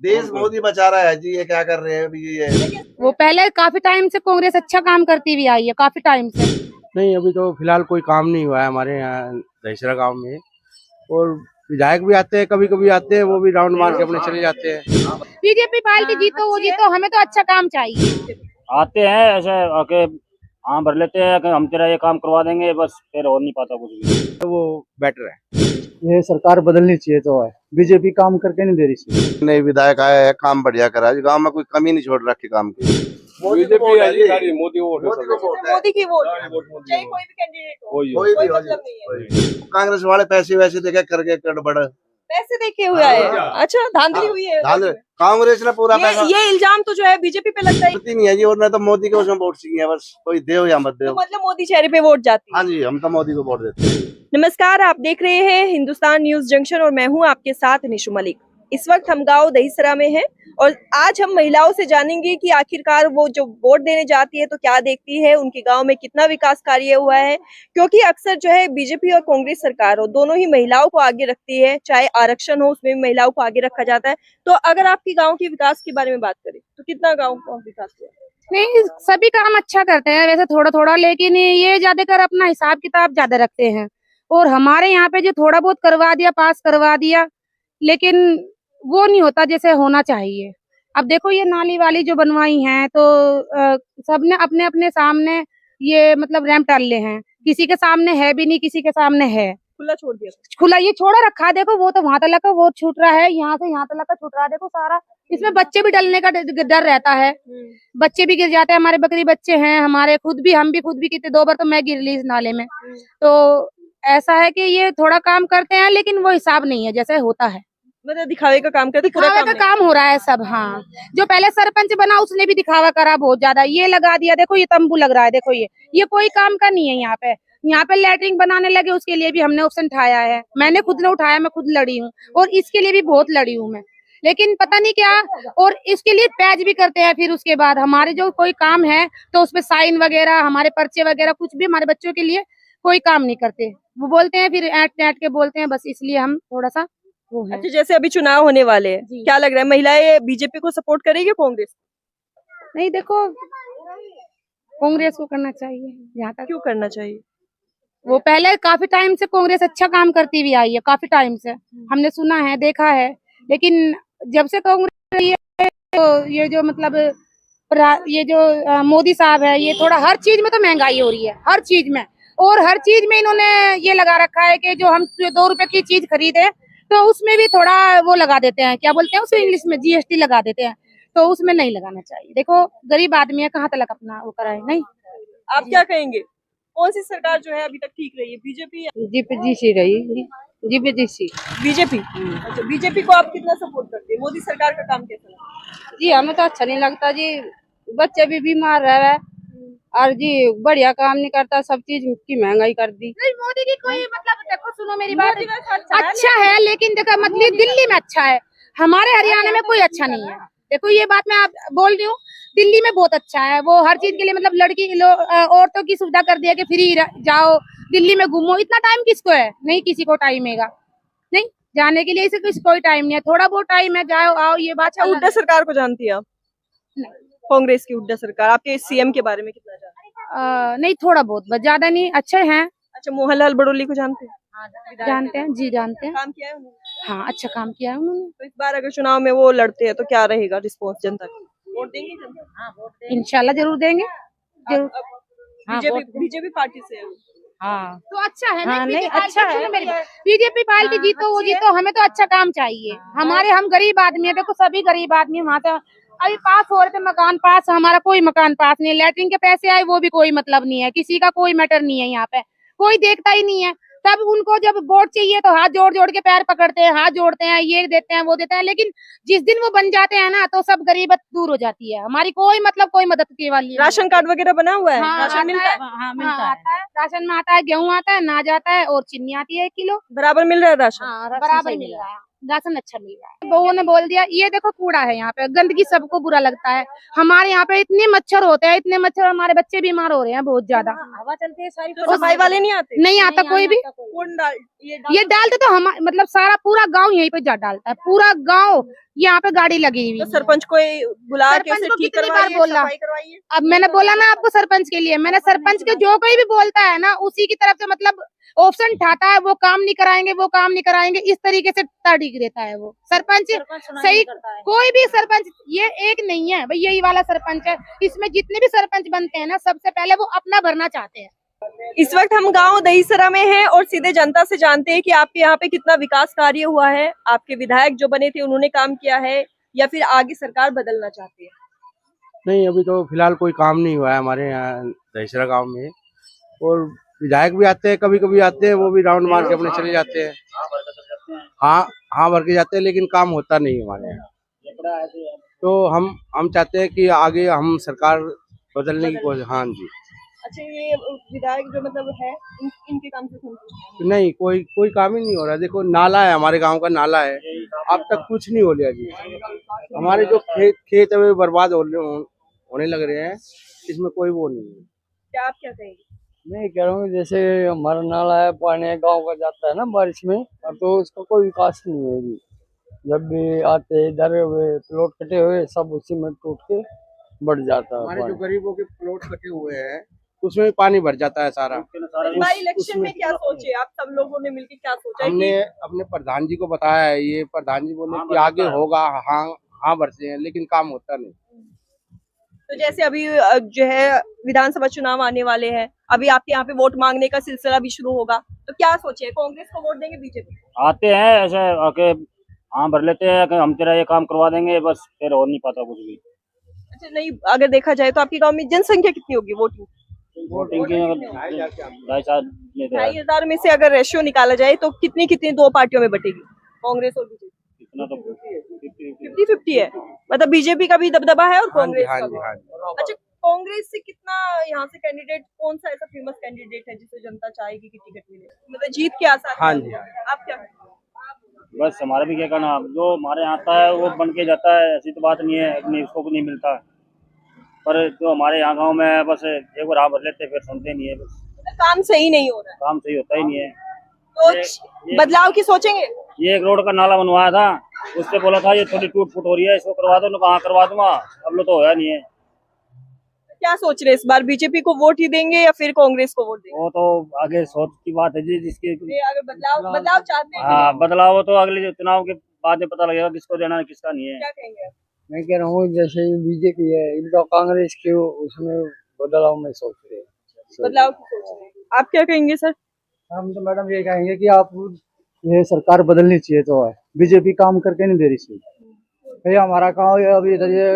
देश मोदी बचा रहा है जी, ये क्या कर रहे हैं अभी ये। वो पहले काफी टाइम से कांग्रेस अच्छा काम करती हुई आई है, काफी टाइम से। नहीं, अभी तो फिलहाल कोई काम नहीं हुआ है हमारे यहाँ दहीसरा गांव में। और विधायक भी आते हैं, कभी कभी आते हैं, वो भी राउंड मार के अपने चले जाते हैं। बीजेपी पार्टी जीतो वो जीतो, हमें तो अच्छा काम चाहिए। आते हैं ऐसे आके हाँ भर लेते हैं कि हम तेरा ये काम करवा देंगे, बस फिर हो नहीं पाता कुछ भी। तो वो बेटर है। ये सरकार बदलनी चाहिए, तो है बीजेपी काम करके नहीं दे रही। नए विधायक आया है, काम बढ़िया करा है, गांव में कोई कमी नहीं छोड़ रखी काम की। बीजेपी है जी, सारी मोदी वोट है, मोदी की वोट, चाहे कोई भी कैंडिडेट हो, कोई कोई मतलब नहीं है। कांग्रेस वाले पैसे वैसे देके करके गड़बड़। पैसे देखे हुआ है, अच्छा धांधली हुई है। कांग्रेस ने पूरा पैसा ये इल्जाम तो जो है बीजेपी पे लगता है। होती नहीं है जी, और नहीं तो मोदी के उसमें वोट चाहिए, बस कोई दे या मत दे। तो मतलब मोदी चेहरे पे वोट जाती है। हाँ जी, हम तो मोदी को वोट देते हैं। नमस्कार, आप देख रहे हैं हिंदुस्तान न्यूज जंक्शन और मैं हूं आपके साथ निशु मलिक। इस वक्त हम गांव दहीसरा में हैं और आज हम महिलाओं से जानेंगे कि आखिरकार वो जो वोट देने जाती है तो क्या देखती है, उनके गांव में कितना विकास कार्य हुआ है। क्योंकि अक्सर जो है बीजेपी और कांग्रेस सरकार हो, दोनों ही महिलाओं को आगे रखती है, चाहे आरक्षण हो उसमें भी महिलाओं को आगे रखा जाता है। तो अगर आपकी गाँव के विकास के बारे में बात करें तो कितना गाँव का विकास हुआ? नहीं, सभी काम अच्छा करते हैं वैसे, थोड़ा थोड़ा, लेकिन ये ज्यादातर अपना हिसाब किताब ज्यादा रखते हैं। और हमारे यहाँ पे जो थोड़ा बहुत करवा दिया, पास करवा दिया, लेकिन वो नहीं होता जैसे होना चाहिए। अब देखो ये नाली वाली जो बनवाई है तो सबने अपने अपने सामने ये मतलब रैंप डाले हैं, किसी के सामने है भी नहीं, किसी के सामने है। खुला छोड़ दिया, खुला ये छोड़ा रखा है, देखो वो तो वहां तक का वो छूट रहा है, यहाँ से यहाँ तक का छूट रहा है, देखो सारा। इसमें बच्चे भी डलने का डर रहता है, बच्चे भी गिर जाते हैं, हमारे बकरी बच्चे हैं, हमारे खुद भी, हम भी खुद भी कितने 2 बार तो मैं गिर ली इस नाले में। तो ऐसा है कि ये थोड़ा काम करते हैं लेकिन वो हिसाब नहीं है जैसे होता है, मतलब दिखावे का काम करते, दिखावे का काम हो रहा है सब। हाँ, जो पहले सरपंच बना उसने भी दिखावा करा बहुत ज्यादा, ये लगा दिया, देखो ये तंबू लग रहा है, देखो ये कोई काम का नहीं है। यहाँ पे लैट्रिन बनाने लगे, उसके लिए भी हमने ऑप्शन उठाया है, मैंने खुद ने उठाया, मैं खुद लड़ी हूँ और इसके लिए भी बहुत लड़ी हूँ मैं, लेकिन पता नहीं क्या। और इसके लिए पैच भी करते हैं, फिर उसके बाद हमारे जो कोई काम है तो उसपे साइन वगैरह, हमारे पर्चे वगैरह, कुछ भी हमारे बच्चों के लिए कोई काम नहीं करते, वो बोलते हैं फिर ऐट के बोलते हैं, बस इसलिए हम थोड़ा सा वो है। अच्छा, जैसे अभी चुनाव होने वाले हैं, क्या लग रहा है महिलाएं बीजेपी को सपोर्ट करेगी कांग्रेस? नहीं, देखो कांग्रेस को करना चाहिए। यहाँ तक क्यों करना चाहिए? वो पहले काफी टाइम से कांग्रेस अच्छा काम करती हुई आई है, काफी टाइम से हमने सुना है, देखा है, लेकिन जब से कांग्रेस रही है तो ये जो मतलब ये जो मोदी साहब है, ये थोड़ा हर चीज में तो महंगाई हो रही है, हर चीज में, और हर चीज में इन्होंने ये लगा रखा है कि जो हम 2 रुपए की चीज खरीदे तो उसमें भी थोड़ा वो लगा देते हैं, क्या बोलते हैं उसे इंग्लिश में, जीएसटी लगा देते हैं, तो उसमें नहीं लगाना चाहिए। देखो गरीब आदमी है, कहाँ तक अपना वो कराए। नहीं, आप क्या कहेंगे, कौन सी सरकार जो है अभी तक ठीक रही है, बीजेपी या जीपीजी रही, जीपीजी। बीजेपी? अच्छा, बीजेपी को आप कितना सपोर्ट करते हैं? मोदी सरकार का काम कैसा लगा? जी हमें तो अच्छा नहीं लगता जी, बच्चे भी बीमार रह रहे और जी बढ़िया काम नहीं करता, सब चीज की महंगाई कर दी। नहीं, मोदी की कोई मतलब, देखो सुनो मेरी बात, अच्छा है लेकिन देखो मतलब दिल्ली में अच्छा है, हमारे हरियाणा में कोई अच्छा नहीं है। देखो ये बात मैं आप बोल रही हूँ, दिल्ली में बहुत अच्छा है, वो हर चीज के लिए मतलब लड़की औरतों की सुविधा कर दिया कि फ्री जाओ दिल्ली में घूमो। इतना टाइम किसको है? नहीं, किसी को टाइम हैगा नहीं जाने के लिए, इसे किसी कोई टाइम नहीं है, थोड़ा बहुत टाइम है, जाओ आओ, ये बात। अच्छा, हुड्डा सरकार को जानती है आप? कांग्रेस की हुड्डा सरकार, आपके सीएम के बारे में कितना जानते हैं? नहीं, थोड़ा बहुत, बस ज्यादा नहीं, अच्छे हैं। अच्छा, मोहनलाल बड़ोली को जानते हैं? जानते हैं जी, जानते हैं, काम किया है उन्होंने? हाँ अच्छा काम किया है उन्होंने। तो इस बार अगर चुनाव में वो लड़ते हैं तो क्या रहेगा रिस्पॉन्स जनता का? वोट देंगे जनता? इंशाल्लाह जरूर देंगे, जरूर। बीजेपी पार्टी से है वो। हाँ तो अच्छा है। हाँ, नहीं अच्छा है, बीजेपी पार्टी जीतो वो जीतो, हमें तो अच्छा काम चाहिए। हमारे, हम गरीब आदमी है, देखो सभी गरीब आदमी, वहाँ से अभी पास हो रहे थे मकान पास, हमारा कोई मकान पास नहीं है, लैट्रिन के पैसे आए वो भी कोई मतलब नहीं है, किसी का कोई मैटर नहीं है, यहाँ पे कोई देखता ही नहीं है। तब उनको जब वोट चाहिए तो हाथ जोड़ जोड़ के पैर पकड़ते हैं, हाथ जोड़ते हैं, ये देते हैं वो देते हैं, लेकिन जिस दिन वो बन जाते हैं ना तो सब गरीबत दूर हो जाती है, हमारी कोई मतलब कोई मदद की वाली। राशन कार्ड वगैरह बना हुआ है? हाँ, राशन मिलता है? हाँ मिलता है। आता है, राशन में आता है, गेहूँ आता है, अनाज आता है और चीनी आती है 1 किलो, बराबर मिल रहा है राशन? बराबर मिल रहा है। राशन अच्छा मिल रहा है। बहुओं ने बोल दिया ये देखो कूड़ा है यहाँ पे, गंदगी सबको बुरा लगता है। हमारे यहाँ पे इतने मच्छर होते हैं, इतने मच्छर, हमारे बच्चे बीमार हो रहे हैं बहुत ज्यादा। हवा चलती है सारी, तो सफाई वाले नहीं आते? नहीं आता कोई भी। कौन डाल ये डालते तो हम मतलब सारा पूरा गांव यहीं पे जा डालता है, पूरा गांव यहाँ पे गाड़ी लगी हुई तो है। सरपंच को बुला के सरपंच उसे को ठीक कितनी करवाइए, बार बोला। सफाई करवाइए। अब मैंने बोला ना आपको सरपंच के लिए, मैंने सरपंच के जो कोई भी बोलता है ना उसी की तरफ से मतलब ऑप्शन उठाता है, वो काम नहीं कराएंगे, वो काम नहीं कराएंगे, इस तरीके से तारीख देता है वो सरपंच। सही, कोई भी सरपंच ये एक नहीं है भाई, यही वाला सरपंच है। इसमें जितने भी सरपंच बनते हैं ना, सबसे पहले वो अपना भरना चाहते हैं। इस वक्त हम गांव दहीसरा में हैं और सीधे जनता से जानते हैं कि आपके यहाँ पे कितना विकास कार्य हुआ है, आपके विधायक जो बने थे उन्होंने काम किया है या फिर आगे सरकार बदलना चाहती है। नहीं, अभी तो फिलहाल कोई काम नहीं हुआ है हमारे यहाँ दहीसरा गांव में। और विधायक भी आते हैं, कभी कभी आते हैं, वो भी राउंड मार के अपने चले जाते हैं। हाँ भर के जाते हैं, लेकिन काम होता नहीं हमारे यहाँ। तो हम चाहते हैं कि आगे हम सरकार बदलने की कोशिश। हाँ जी। अच्छा, ये विधायक जो मतलब है इनके काम से संतुष्ट हैं? नहीं, कोई काम ही नहीं हो रहा। देखो नाला है, हमारे गांव का नाला है, अब तक कुछ नहीं हो लिया जी। हमारे जो खेत है वो बर्बाद होने लग रहे हैं, इसमें कोई वो नहीं है। क्या आप क्या कहेंगे? मैं कह रहा हूँ जैसे हमारा नाला है, पानी गांव का जाता है ना बारिश में, और तो उसका कोई विकास नहीं है अभी। जब भी आते इधर प्लॉट कटे हुए सब उसी में टूट के बढ़ जाता है। हमारे जो गरीबों के प्लॉट कटे हुए हैं उसमें भी पानी भर जाता है सारा। इलेक्शन में क्या सोचे आप सब लोगों ने मिलकर, क्या सोचा? हमने अपने प्रधान जी को बताया है, ये प्रधान जी बोले कि आगे होगा। हाँ भरते हैं, लेकिन काम होता नहीं। तो जैसे अभी जो है विधानसभा चुनाव आने वाले हैं, अभी आपके यहाँ पे वोट मांगने का सिलसिला भी शुरू होगा, तो क्या सोचे, कांग्रेस को वोट देंगे, बीजेपी? आते हैं ऐसे आके हाँ भर लेते हैं कि हम तेरा ये काम करवा देंगे, बस फिर और नहीं पता कुछ भी। अच्छा, नहीं अगर देखा जाए तो आपके गांव में जनसंख्या कितनी होगी वोटिंग? वोटिंग की 2,500 में से अगर रेशियो निकाला जाए तो कितनी दो पार्टियों में बटेगी, कांग्रेस और बीजेपी? इतना तो 50-50 है, मतलब बीजेपी का भी दबदबा है और कांग्रेस का भी। हाँ जी। अच्छा, कांग्रेस से कितना यहाँ से कैंडिडेट, कौन सा ऐसा फेमस कैंडिडेट है जिसे जनता चाहेगी कि टिकट मिले, मतलब जीत के आसार? हाँ जी। आप क्या? बस हमारा भी क्या कहना, जो हमारे यहाँ आता है वो बन के जाता है, ऐसी तो बात नहीं है नहीं उसको नहीं मिलता। पर जो हमारे यहाँ गांव में है, बस एक बार भर लेते फिर सुनते नहीं है। बस काम सही नहीं हो रहा है, काम सही होता ही नहीं है। तो बदलाव की सोचेंगे? ये एक रोड का नाला बनवाया था, उससे बोला था ये थोड़ी टूट फूट हो रही है, इसको करवा दो। कहाँ करवा दूंगा, अब लो तो होया नहीं है। क्या सोच रहे इस बार, बीजेपी को वोट ही देंगे या फिर कांग्रेस को वोट देंगे? वो तो आगे सोच की बात है जी, जिसकी अगर बदलाव चाहते हैं हाँ बदलाव हो तो अगले चुनाव के बाद में पता लगेगा किसको देना है किसका नहीं है। क्या कहेंगे आप? मैं कह रहा हूँ जैसे बीजेपी है, इनका कांग्रेस के उसमें बदलाव में सोच रहे हैं। बदलाव की सोच रहे हैं, आप क्या कहेंगे सर? हम तो मैडम ये कहेंगे कि आप ये सरकार बदलनी चाहिए, तो है बीजेपी काम करके नहीं दे रही थी भैया। हमारा गाँव अभी इधर ये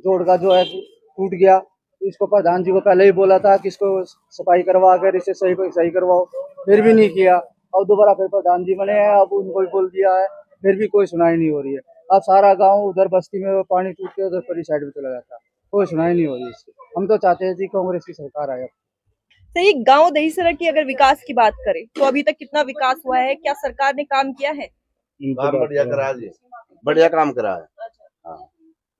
रोड का जो है टूट गया, तो इसको प्रधान जी को पहले ही बोला था कि इसको सफाई करवा कर इसे सही करवाओ, फिर भी नहीं किया। अब दोबारा फिर प्रधान जी बने हैं, अब उनको भी बोल दिया है, फिर भी कोई सुनाई नहीं हो रही है। अब सारा गांव उधर बस्ती में पानी टूट के उधर परी साइड में चला जाता, कोई सुनाई नहीं हो रही इसकी। हम तो चाहते हैं जी कांग्रेस की सरकार आए। सही, गांव दहीसरा की अगर विकास की बात करें तो अभी तक कितना विकास हुआ है, क्या सरकार ने काम किया है? काम बढ़िया करा जी, बढ़िया काम करा है। हाँ।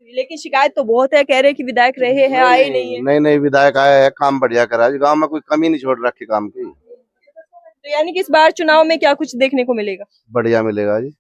लेकिन शिकायत तो बहुत है, कह रहे हैं कि विधायक रहे हैं, आए नहीं है। नहीं विधायक आया है, काम बढ़िया करा है। गाँव में कोई कमी नहीं छोड़ रखी काम की। तो यानी कि इस बार चुनाव में क्या कुछ देखने को मिलेगा? बढ़िया मिलेगा जी।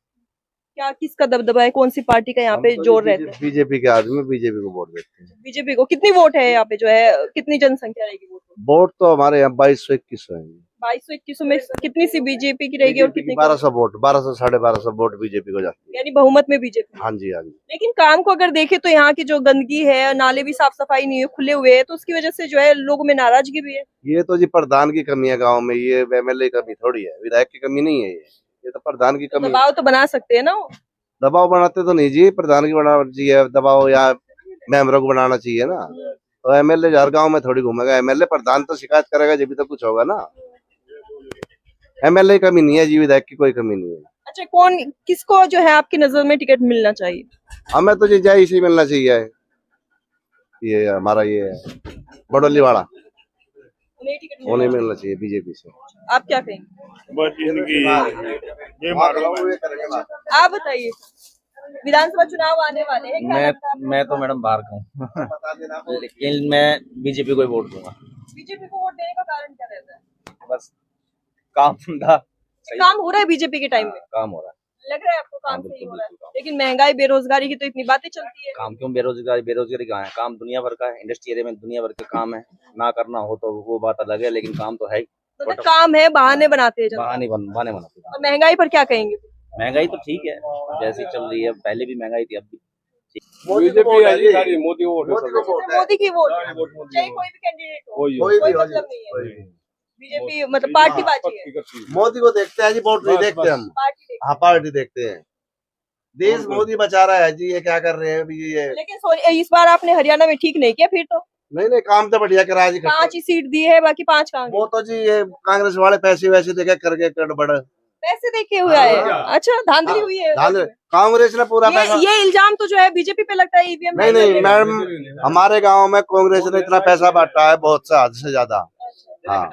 क्या किसका दबदबा है, कौन सी पार्टी का यहाँ पे जोर रहता है? बीजेपी के आदमी बीजेपी को वोट देते हैं। बीजेपी को। कितनी वोट है यहाँ पे, जो है कितनी जनसंख्या रहेगी वोट? वोट तो हमारे यहाँ 2200-2100 है। 2200-2100 में कितनी सी बीजेपी की रहेगी और कितनी? 1200 वोट, 1200-1250 वोट बीजेपी को जाती है। यानी बहुमत में बीजेपी। हाँ जी हाँ जी। लेकिन काम को अगर देखें तो यहाँ की जो गंदगी है, नाले भी साफ सफाई नहीं है, खुले हुए हैं, तो उसकी वजह से जो है लोगों में नाराजगी भी है। ये तो जी प्रधान की कमी है गाँव में, ये एमएलए की कमी थोड़ी है, विधायक की कमी नहीं है। ये तो प्रधान की कमी। दबाव तो बना सकते हैं ना वो? दबाव बनाते तो नहीं जी, प्रधान की बनाना चाहिए दबाव, या मेंबरों को बनाना चाहिए ना। तो एमएलए हर गांव में थोड़ी घूमेगा, एमएलए प्रधान तो शिकायत करेगा जब भी तो कुछ होगा ना। एमएलए की कमी नहीं है जी, विधायक की कोई कमी नहीं है। अच्छा, किसको जो है आपकी नजर में टिकट मिलना चाहिए? हमें तो जी जय इसी मिलना चाहिए। ये हमारा ये बड़ोली वाला। उन्हें टिकट उन्हें मिलना मिलना चाहिए बीजेपी से। चाहिए। आप क्या कहेंगे? बस इनकी ये मालूम है। आप बताइए, विधानसभा चुनाव आने वाले हैं, क्या लगता है आपको? मैं तो मैडम बाहर का हूँ लेकिन मैं बीजेपी को ही वोट दूंगा। बीजेपी को वोट देने का कारण क्या रहता है? बस काम धंधा सही काम हो रहा है बीजेपी के टाइम में? काम हो रहा है। लग रहा है आपको काम हाँ, सही बिल्कुल, हो रहा है? बिल्कुल काम। लेकिन महंगाई बेरोजगारी की तो इतनी बातें चलती है। काम क्यों? बेरोजगारी कहाँ है? काम दुनिया भर का है, इंडस्ट्री एरिया में दुनिया भर के काम है। ना करना हो तो वो बात अलग है, लेकिन काम तो है ही। मतलब काम है, बहाने बनाते हैं जनता। बहाने बनाते हैं। और महंगाई पर क्या कहेंगे? महंगाई तो ठीक है जैसी चल रही है, पहले भी महंगाई थी, अब भी। बीजेपी है जी, सारी मोदी वोट है सब। मोदी की वोट, सारी वोट मोदी चाहे को। कोई भी कैंडिडेट हो, कोई कोई कोई भी हो मतलब जी, नहीं कोई है। भी। बीजेपी मतलब पार्टीबाजी है, करती है। मोदी को देखते हैं जी, वोट नहीं बस, देखते बस। हम। पार्टी देखते हाँ, पार्टी देखते हैं। देश बिल्कुल। मोदी बचा रहा है जी, ये क्या कर रहे हैं अभी ये? हैं। लेकिन इस बार आपने हरियाणा में ठीक नहीं किया फिर तो। नहीं काम तो बढ़िया करा जी। 5 ही सीट दी है, बाकी 5 कहाँ गए? वो तो जी ये कांग्रेस वाले पैसे वैसे देके करके गड़बड़। पैसे देखे हुआ है। अच्छा, धांधली हुई है। कांग्रेस ने पूरा पैसा। ये इल्जाम तो जो है बीजेपी पे लगता है, ईवीएम नहीं मैडम, हमारे गांव में कांग्रेस ने इतना पैसा बांटा है, बहुत सा हद से ज्यादा। हाँ,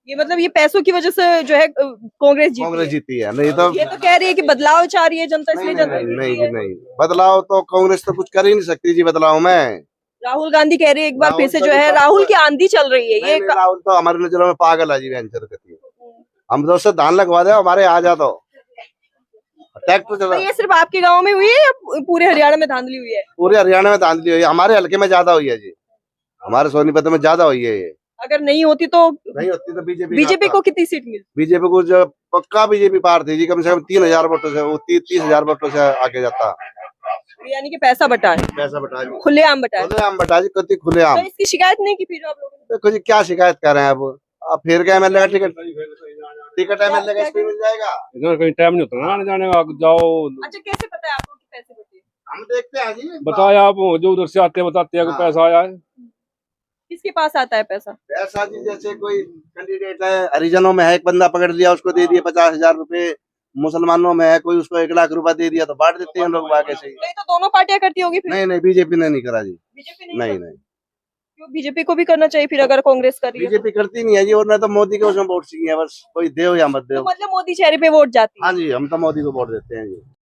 ये मतलब ये पैसों की वजह से जो है कांग्रेस कांग्रेस जीती जीती है। नहीं तो है। ये तो कह रही है कि बदलाव चाह रही है जनता, इसलिए जनता जीती नहीं है। नहीं, बदलाव तो कांग्रेस तो कुछ कर ही नहीं सकती जी बदलाव में। राहुल गांधी कह रहे हैं एक बार फिर से जो है राहुल राहुल की आंधी चल रही है। ये राहुल तो हमारे नजरों में पागल है जी, वेंचर करती है। हम तो उससे धान लगवा दे, हमारे आ जा तो ट्रैक्टर चला। तो ये सिर्फ आपके गांव में हुई है या पूरे हरियाणा में धांधली हुई है? पूरे हरियाणा में धांधली हुई है, हमारे हल्के में ज्यादा हुई है जी, हमारे सोनीपत में ज्यादा हुई है। ये अगर नहीं होती तो नहीं होती तो बीजेपी को कितनी सीट मिलती? बीजेपी को जो पक्का बीजेपी पार थी जी, कम से कम 3000 वोटों से, वो 30,000 वोटों से आगे जाता। यानी कि पैसा बटा है, पैसा बटा जी, खुलेआम बटा है। खुलेआम बटा जी, कति खुलेआम। तो इसकी शिकायत नहीं की फिर आप लोगों ने? देखो जी क्या शिकायत कर रहे हैं अब फिर क्या एमएलए का टिकट एमएलए का इसमें मिल जाएगा। इधर कहीं टाइम नहीं होता ना आने जाने का, जाओ। अच्छा, कैसे पता है आपको कि पैसे बटे? हम देखते हैं जी, बताया आप जो उधर से आते हैं बताते हैं कि हाँ। पैसा आया है। किसके पास आता है पैसा? पैसा जी जैसे कोई कैंडिडेट है, हरिजनों में है, एक बंदा पकड़ लिया, उसको दे दिए 50,000 रुपए। मुसलमानों में है कोई, उसको 1 लाख रुपए दे दिया, तो बांट देते हैं लोग आगे से। नहीं तो दोनों पार्टियां करती होगी फिर? नहीं बीजेपी ने नहीं करा जी। बीजेपी नहीं क्यों? बीजेपी को भी करना चाहिए फिर, अगर कांग्रेस कर रही है तो। बीजेपी करती नहीं है जी, और न तो मोदी के उसमें वोट चाहिए, बस कोई दे या मत दे। तो मतलब मोदी चेहरे पे वोट जाती है। हाँ जी, हम तो मोदी को वोट देते हैं जी।